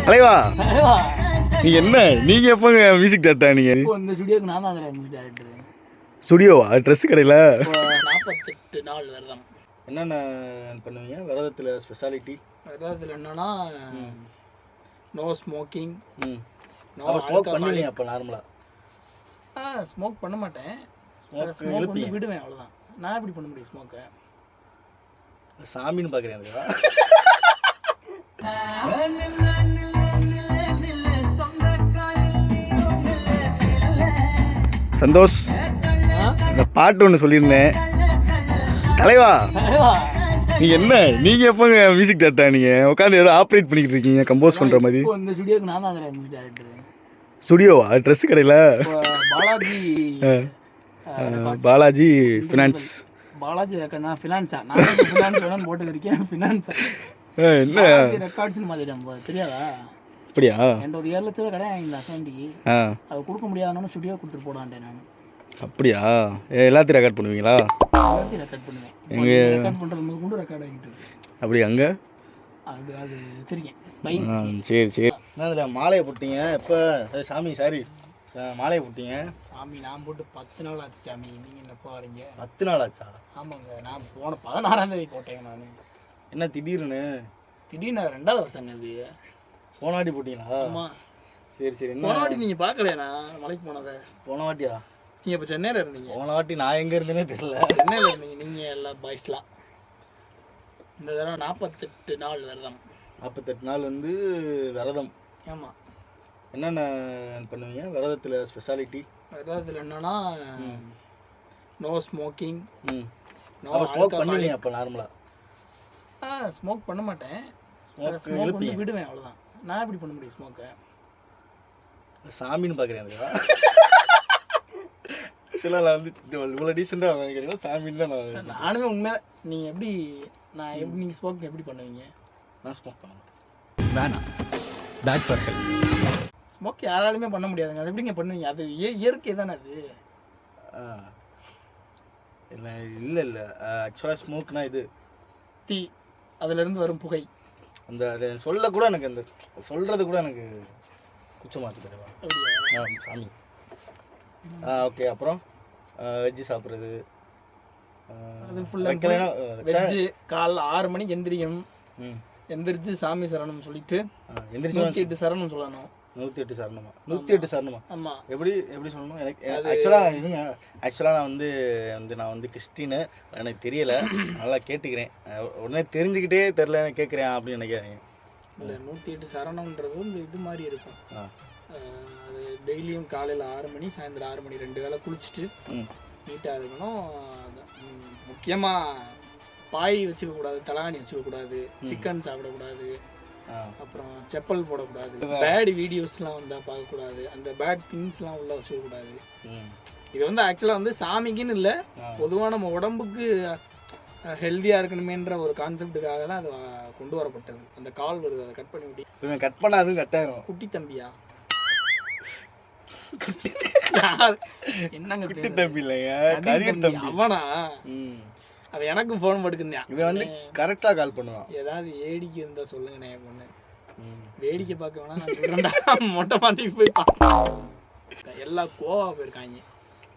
தலைவா நீங்க என்ன நீங்க எப்போங்க மியூசிக் டேரக்டர் நீங்க? இந்த ஸ்டுடியோக்கு நான் தான் மியூசிக் டைரக்டர். ஸ்டுடியோவா? ட்ரெஸ் கடையில் 48 நாள் விரதம். என்னென்ன பண்ணுவீங்க விரதத்தில்? ஸ்பெஷாலிட்டி விரதத்தில் என்னன்னா நோ ஸ்மோக்கிங். ஸ்மோக் பண்ணுவீங்க அப்போ நார்மலாக? ஸ்மோக் பண்ண மாட்டேன். ஸ்மோக் வந்து விடுவேன், அவ்வளோதான். நான் எப்படி பண்ண முடியும் ஸ்மோக்கை? சாமின்னு பார்க்குறேன் அதுவா? சந்தோஷ், இந்த பாட்டு ஒன்று சொல்லியிருந்தேன். தலைவா நீங்க என்ன நீங்க எப்போங்க மியூசிக் டேரக்டர் நீங்க? உட்காந்து ஏதோ ஆப்ரேட் பண்ணிக்கிட்டு இருக்கீங்க கம்போஸ் பண்ற மாதிரி. இந்த ஸ்டுடியோக்கு நான் தான் மியூசிக் டைரக்டர். ஸ்டுடியோவா? ட்ரெஸ் கடையில் பாலாஜி பாலாஜி ஃபினான்ஸ். பாலாஜி ரெக்கார்ட். நான் ஃபினான்ஸா? நான் ஃபினான்ஸ் வேணும்னு போட்டு இருக்கேன். ஃபினான்ஸா என்ன ரெக்கார்ட்ஸ்னு மாதிரி தெரியாதா? அப்படியா? என்கிட்ட ஒரு 7 லட்ச ரூபா கடை இந்த அசைன்டிக்கு அது கொடுக்க முடியாதுன்னு ஸ்டுடியோ கொடுத்துட்டு போடான்ட்டேன் நான். அப்படியா? எல்லாத்தையும் ரெக்கார்ட் பண்ணுவீங்களா? எல்லாத்தையும் ரெக்கார்ட் பண்ணுவேன். எங்கே ரெக்கார்ட் பண்ணுறது கூட ரெக்கார்ட் ஆகிட்டு இருக்கு. அப்படி அங்கே அது அது வச்சிருக்கேன் ஸ்பைஸ். சரி சரி. என்ன மாலையை போட்டீங்க எப்போ? சாமி சாரி மாலையை போட்டீங்க. சாமி நான் போட்டு 10 நாள் ஆச்சு சாமி. நீங்கள் என்னப்போ வரீங்க? 10 நாள் ஆச்சா? ஆமாங்க, நான் போன 16ஆம் தேதி போட்டேங்க நான். என்ன திடீர்னு 2வது வருஷங்க இது. போன வாட்டி போட்டீங்களா? ஆமாம். சரி சரி. என்ன போன வாட்டி நீங்கள் பார்க்கலையா மலைக்கு போனதை? போன வாட்டியா? நீங்கள் இப்போ சென்னையில் இருந்தீங்க. போன வாட்டி நான் எங்கே இருந்தேனே தெரியல. சென்னையில் இருந்தீங்க நீங்கள் எல்லாம் பாய்ஸ்லாம். இந்த தடவை 48 நாள் விரதம். 48 நாள் வந்து விரதம். ஆமாம். என்னென்ன பண்ணுவீங்க விரதத்தில்? ஸ்பெஷாலிட்டி விரதத்தில் என்னன்னா நோ ஸ்மோக்கிங். ஸ்மோக் பண்ணுவீங்க அப்போ நார்மலாக? ஸ்மோக் பண்ண மாட்டேன். ஸ்மோக் வந்து விடுவேன், அவ்வளோதான். நான் எப்படி பண்ண முடியும் ஸ்மோக்கை? சாமின்னு பார்க்குறேன் அதுவா? ஆக்சுவலாக நான் வந்து இவ்வளோ டீசெண்டாக வாங்கிக்கிறீங்களா சாமின்னு தான் நான். நானுமே உண்மையாக நீங்கள் எப்படி நீங்கள் ஸ்மோக் எப்படி பண்ணுவீங்க? நான் ஸ்மோக் பண்ண மாட்டேன். வேணாம், பேட் ஃபார் ஹெல்த். ஸ்மோக் யாராலுமே பண்ண முடியாதுங்க. அது எப்படிங்க பண்ணுவீங்க? அது இயற்கை தானே அது. இல்லை இல்லை இல்லை ஆக்சுவலாக ஸ்மோக்னா இது தீ, அதுலேருந்து வரும் புகை. அந்த அதை சொல்ல கூட எனக்கு அந்த சொல்கிறது கூட எனக்கு குச்சமாக இருக்குது தெரியுமா? சாமி. ஓகே. அப்புறம் வெஜ்ஜு சாப்பிட்றது வெஜ்ஜு. காலைல 6 மணிக்கு எந்திரிக்கணும். எந்திரிச்சு சாமி சரணம் சொல்லிட்டு 108 சரணம் சொல்லணும். 108 சரணமா? 108 சரணமா? ஆமாம். எப்படி சொல்லணும்? எனக்கு ஆக்சுவலாக நான் வந்து கிறிஸ்டின்னு எனக்கு தெரியலை. நல்லா கேட்டுக்கிறேன். உடனே தெரிஞ்சுக்கிட்டே தெரில கேட்குறேன் அப்படின்னு நினைக்கிறேன். இல்லை, 108 சரணம்ன்றது வந்து இது மாதிரி இருக்கும். அது டெய்லியும் காலையில் 6 மணி சாயந்தரம் 6 மணி 2 வேளை குளிச்சுட்டு நீட்டாக இருக்கணும். முக்கியமாக பாய் வச்சுக்கக்கூடாது, தலாணி வச்சுக்கக்கூடாது, சிக்கன் சாப்பிடக்கூடாது, அப்புறம் செப்பல் போடக்கூடாது, பேட் வீடியோஸ்லாம் வந்தால் பார்க்கக்கூடாது, அந்த பேட் திங்ஸ்லாம் உள்ளே வச்சுக்கக்கூடாது. இது வந்து ஆக்சுவலாக வந்து சாமிக்குன்னு இல்லை, பொதுவாக நம்ம உடம்புக்கு ஹெல்த்தியாக இருக்கணுமேன்ற ஒரு கான்செப்டுக்காக தான் அது கொண்டு வரப்பட்டது. அந்த கால் வருது, அதை கட் பண்ணி விட்டு கட் பண்ணாது கட்டாயிரும். குட்டி தம்பியா? என்னங்க குட்டி தம்பி இல்லைங்க, அவனா? அவன் எனக்கும் ஃபோன் போட்டுக்கிருந்தான். இவன் வந்து கரெக்டாக கால் பண்ணுவான். ஏதாவது வேடிக்கை இருந்தால் சொல்லுங்கண்ணே பொண்ணு. வேடிக்கை பார்க்க வேணா, நான் சொல்கிறேன்டா. மொட்டை மாட்டிக்கு போய் பார்க்க எல்லாம் கோவா போயிருக்காங்க.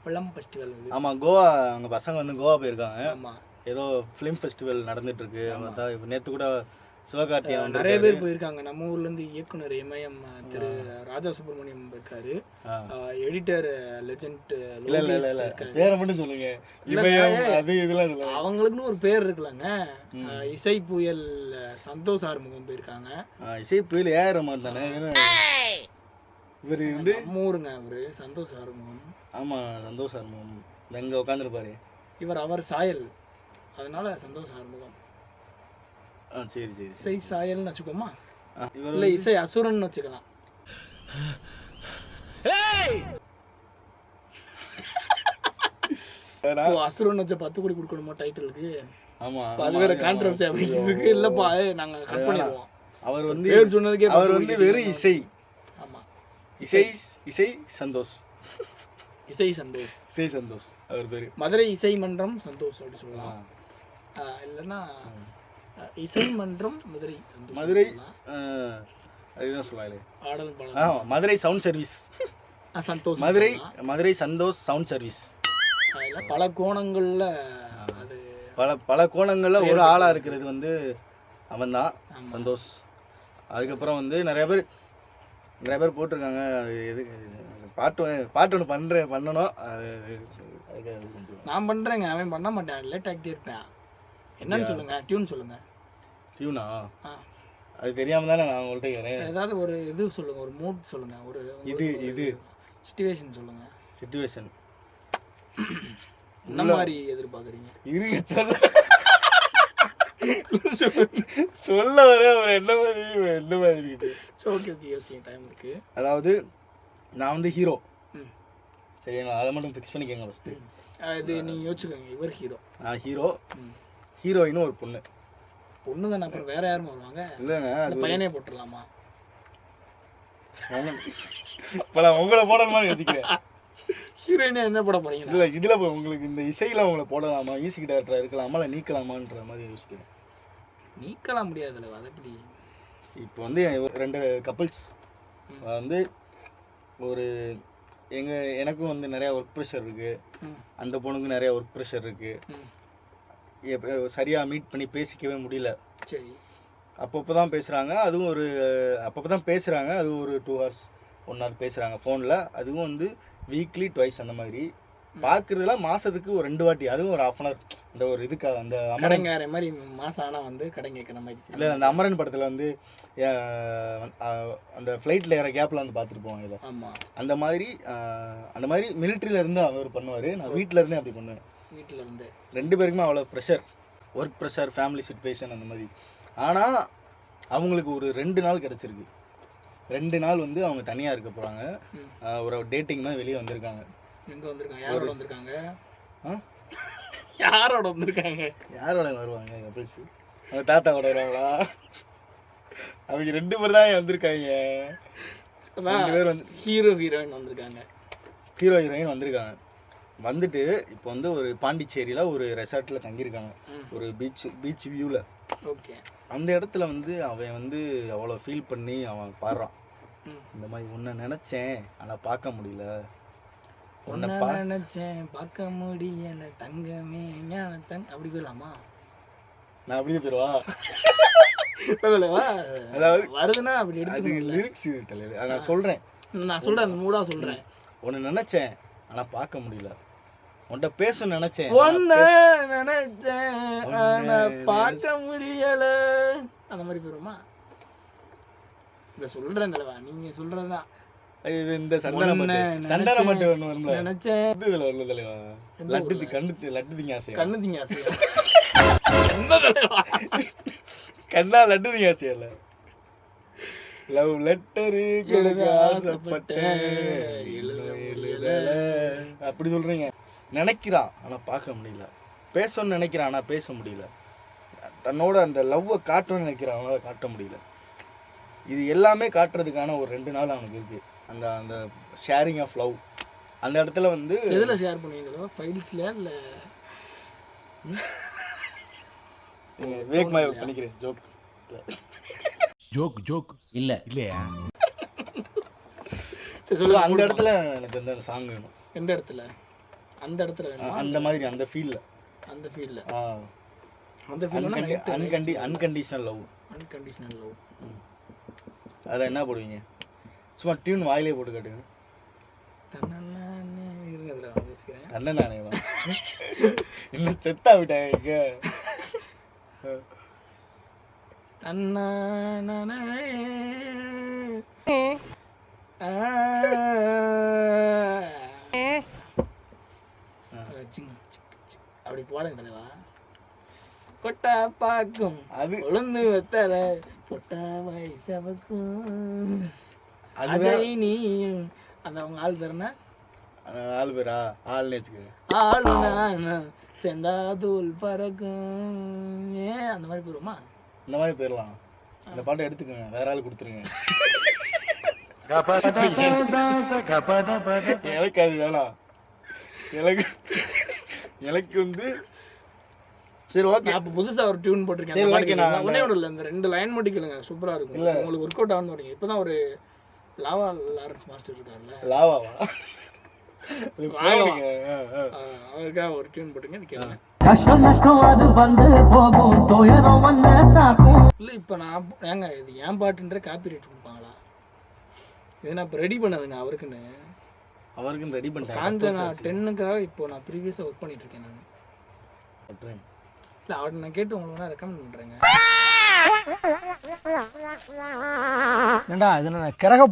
Film festival. ஆமாம், கோவா. அவங்க பசங்க வந்து கோவா போயிருக்காங்க. ஆமாம், ஏதோ ஃபிலிம் ஃபெஸ்டிவல் நடந்துட்டுருக்கு. அவன் தான் இப்போ நேற்று கூட சிவகார்த்திகேயன் நிறைய பேர் போயிருக்காங்க. நம்ம ஊர்லேருந்து இயக்குனர் MIM திரு ராஜா சுப்ரமணியம் இருக்காரு. எடிட்டர் லெஜெண்ட் பேரை மட்டும் சொல்லுங்க. அவங்களுக்குன்னு ஒரு பேர் இருக்குல்லங்க. இசை புயல் சந்தோஷ் ஆறுமுகம் போயிருக்காங்க. இசை புயல் ஏறமான் தானே இவர் வந்து நம்ம ஊருங்க. அவரு சந்தோஷ் ஆறுமுகம். ஆமாம், சந்தோஷ் ஆறுமுகம் எங்கே உட்காந்துருப்பாரு. அவர் சாயல், அதனால சந்தோஷ் ஆறுமுகம். சரி சரி. இசை சாயல்னு வச்சுக்கோமா, இல்லை இசை அசுரன் வச்சுக்கலாம். அசுரன் வச்ச 10 கோடி கொடுக்கணுமா டைட்டிலுக்கு? ஆமாம், அது வேற கான்ட்ரவர்சி அப்படிங்கிட்டு இருக்கு. இல்லப்பா, நாங்கள் கட் பண்ணிடுவோம். அவர் வந்து பேர் சொன்னதுக்கே அவர் வந்து வெறும் இசை. ஆமாம், இசை சந்தோஷ். இசை சந்தோஷ். இசை சந்தோஷ் அவர் பேர். மதுரை இசை மன்றம் சந்தோஷ் அப்படி சொல்லலாம். இல்லைன்னா இசை மன்றம் மதுரை சந்தோஷ். மதுரை அதுதான் சொல்லுவாங்களே. ஆடல் பாடல். Madurai sound service. Santhosh. Madurai Santhosh sound service. பல கோணங்கள்ல அது பல கோணங்கள்ல ஒரு ஆளா இருக்கிறது வந்து அவன் தான் சந்தோஷ். அதுக்கப்புறம் வந்து நிறைய பேர் போட்டிருக்காங்க. அது எதுக்கு பாட்டு ஒன்று பண்ணணும். நான் பண்றேங்க, அவன் பண்ண மாட்டேன், லேட் ஆகிட்டே இருப்பேன். என்னன்னு சொல்லுங்க, டியூன் சொல்லுங்க. டியூனா? அது தெரியாம தானே நான் உங்கள்கிட்ட கேட்குறேன். ஏதாவது ஒரு இது சொல்லுங்க, ஒரு மூட் சொல்லுங்க, ஒரு இது சிச்சுவேஷன் சொல்லுங்க. சிச்சுவேஷன் என்ன மாதிரி எதிர்பார்க்குறீங்க? சொல்ல வர ஒரு என்ன மாதிரி இருக்கு. ஓகே யோசிங்க, டைம் இருக்கு. அதாவது நான் வந்து ஹீரோ, சரிங்களா? அதை மட்டும் ஃபிக்ஸ் பண்ணிக்கோங்க ஃபஸ்ட்டு. இது நீங்கள் யோசிச்சுக்கோங்க, இவர் ஹீரோ, நான் ஹீரோ, ஹீரோயினும் ஒரு பொண்ணு தானே. அப்புறம் வேற யாரும் வருவாங்க? இல்லைங்க, அது பையனே போட்டுடலாமா? இப்போ நான் உங்களை போடணுமான்னு யோசிக்கிறேன். ஹீரோயினா என்ன போட போறீங்க? இல்லை, இதில் உங்களுக்கு இந்த இசையில் உங்களை போடலாமா, மியூசிக் டைரக்டராக இருக்கலாமா, இல்லை நீக்கலாமான்ற மாதிரி யோசிக்கிறேன். நீக்கலாம் முடியாதுல்ல, அது எப்படி? இப்போ வந்து 2 கப்புள்ஸ் வந்து ஒரு எனக்கும் வந்து நிறையா ஒர்க் ப்ரெஷர் இருக்குது, அந்த பொண்ணுக்கும் நிறையா ஒர்க் ப்ரெஷர் இருக்குது. சரியாக மீட் பண்ணி பேசிக்கவே முடியல. சரி. அப்பப்போ தான் பேசுகிறாங்க, அதுவும் ஒரு 2 hours 1 hour பேசுகிறாங்க ஃபோனில். அதுவும் வந்து வீக்லி ட்வைஸ் அந்த மாதிரி. பார்க்குறதுலாம் மாதத்துக்கு ஒரு 2 வாட்டி, அதுவும் ஒரு 1/2 hour. அந்த ஒரு இதுக்காக அந்த அமரங்கார மாதிரி மாதம் ஆனால் வந்து கடை கேட்குற மாதிரி. இல்லை, அந்த அமரன் படத்தில் வந்து அந்த ஃப்ளைட்டில் ஏற கேப்பில் வந்து பார்த்துட்டு போவாங்க இதை. ஆமாம், அந்த மாதிரி மிலிட்ரியில் இருந்து அவர் பண்ணுவார். நான் வீட்டில் இருந்தே அப்படி பண்ணுவேன். வீட்டில் இருந்து 2 பேருக்குமே அவ்வளோ pressure, work pressure, family situation அந்த மாதிரி. ஆனால் அவங்களுக்கு ஒரு 2 நாள் கிடச்சிருக்கு. 2 நாள் வந்து அவங்க தனியாக இருக்க போகிறாங்க. ஒரு டேட்டிங் மாதிரி வெளியே வந்திருக்காங்க. எங்கே வந்திருக்காங்க? யாரோட வந்திருக்காங்க? யாரோட வந்திருக்காங்க? யாரோட வருவாங்க? கப்பிள்ஸ் அவங்க தாத்தாவோட வருவாங்களா? அவங்க 2 பேர் தான் வந்திருக்காங்க. 2 பேர் வந்து ஹீரோயின் வந்திருக்காங்க. ஹீரோயின் வந்திருக்காங்க. வந்துட்டு இப்போ வந்து ஒரு பாண்டிச்சேரியில் ஒரு ரெசார்ட்டில் தங்கியிருக்காங்க, ஒரு பீச் வியூவில். ஓகே. அந்த இடத்துல வந்து அவன் வந்து அவ்வளோ ஃபீல் பண்ணி அவன் பாடுறான். இந்த மாதிரி உன்னை நினச்சேன் ஆனால் பார்க்க முடியல, உன்னை நினச்சேன் பார்க்க முடியல தங்கமே அப்படி போயிடலாமா? நான் அப்படியே போயிடுவா? அதாவது வருதுன்னா அப்படி எடுத்து லிரிக்ஸ் தலைவர். நான் சொல்கிறேன் அந்த மூடா சொல்கிறேன். உன்னை நினச்சேன் ஆனால் பார்க்க முடியல, உன்கிட்ட பேச நினைச்சேன், உன்னை நினைச்சேன் ஆனா பார்க்க முடியல, அந்த மாதிரி போயிருமா? இந்த சொல்றேன் தலைவா, நீங்க சொல்றதுதான். இது இந்த சந்தன மட்டும் ஒன்று வரும்ல, நினைச்சேன் இதில் வரல தலைவா. லட்டு திங்க ஆசை, கண்ணு திங்க ஆசை. என்ன தலைவா கண்ணா லட்டு திங்க ஆசையா? இல்லை, லவ் லெட்டரு கொடுக்க ஆசைப்பட்டேன் அப்படி சொல்றீங்க. நினைக்கிறான் ஆனால் பார்க்க முடியல, பேசணும்னு நினைக்கிறான் ஆனால் பேச முடியல, தன்னோட அந்த லவ்வை காட்டணும்னு நினைக்கிறான் அவனால் காட்ட முடியல. இது எல்லாமே காட்டுறதுக்கான ஒரு 2 நாள் அவனுக்கு இருக்குது. அந்த அந்த ஷேரிங் ஆஃப் லவ் அந்த இடத்துல வந்து எதில் ஷேர் பண்ணுவீங்களோ? ஃபைல்ஸ்லையா இல்லை வேக் மாதிரி பண்ணிக்கிறேன்? ஜோக் இல்லை இல்லையா? சரி சொல்லுங்க. அந்த இடத்துல எனக்கு அந்த சாங் வேணும். எந்த இடத்துல? அந்த இடத்துல அந்த மாதிரி அந்த ஃபீல்ல அன்கண்டிஷனல் லவ். அதில் என்ன போடுவீங்க? சும்மா டியூன் வாயிலே போட்டு காட்டுங்க. தன்ன நானே இல்லை செத்தா விட்டாங்க. அப்படி போடுங்க தலைவா. கொட்டா பாக்கும் அது உளுந்து வெத்தல பொட்டா வயசவக்கும் அஜய் நீ அந்த அவங்க ஆள் பேர் என்ன? ஆள் பேரா? ஆள்னு வச்சுக்கோங்க. ஆளு நான் செந்தாதூள் பறக்கும் அந்த மாதிரி போயிருமா? இந்த மாதிரி போயிடலாம். அந்த பாட்டை எடுத்துக்கோங்க, வேற ஆள் கொடுத்துருங்க. எனக்கு அது வேணாம். எனக்கு வந்து சரி ஓகே. நான் இப்போ புதுசாக ஒரு டியூன் போட்டிருக்கேன். சரி, அந்த okay, பாட்டு நான் கேளுங்க. ஒண்ணே ஒன்றும் இல்லை, இந்த 2 லைன் மட்டும் கேளுங்க, சூப்பராக இருக்கும். இல்ல. உங்களுக்கு ஒர்க் அவுட் ஆகுன்னு வரீங்க. இப்போ தான் ஒரு லாவா லாரன்ஸ் மாஸ்டர் இருக்கார்ல, லாவாவா? ராகவா. அவருக்காக ஒரு டியூன் போட்டுங்க, இது கேளுங்க. கஷ்டம் நஷ்டம் அது வந்து போகும், துயரம் வந்து தாக்கும். இல்லை இப்போ நான் ஏங்க இது ஏன் பாட்டுன்ற காப்பி ரைட் கொடுப்பாங்களா? இது நான் இப்போ ரெடி பண்ணதுங்க அவருக்குன்னு. அவருக்குன்னு ரெடி பண்ணிட்டேன். காஞ்சனா 10க்காக இப்போ நான் ப்ரீவியஸாக ஒர்க் பண்ணிட்டு இருக்கேன் நான். இல்லை அவர்கிட்ட நான் கேட்டு உங்களுக்கு நான் ரெக்கமெண்ட் பண்ணுறேங்க. ஏண்டா இது நான் கிரக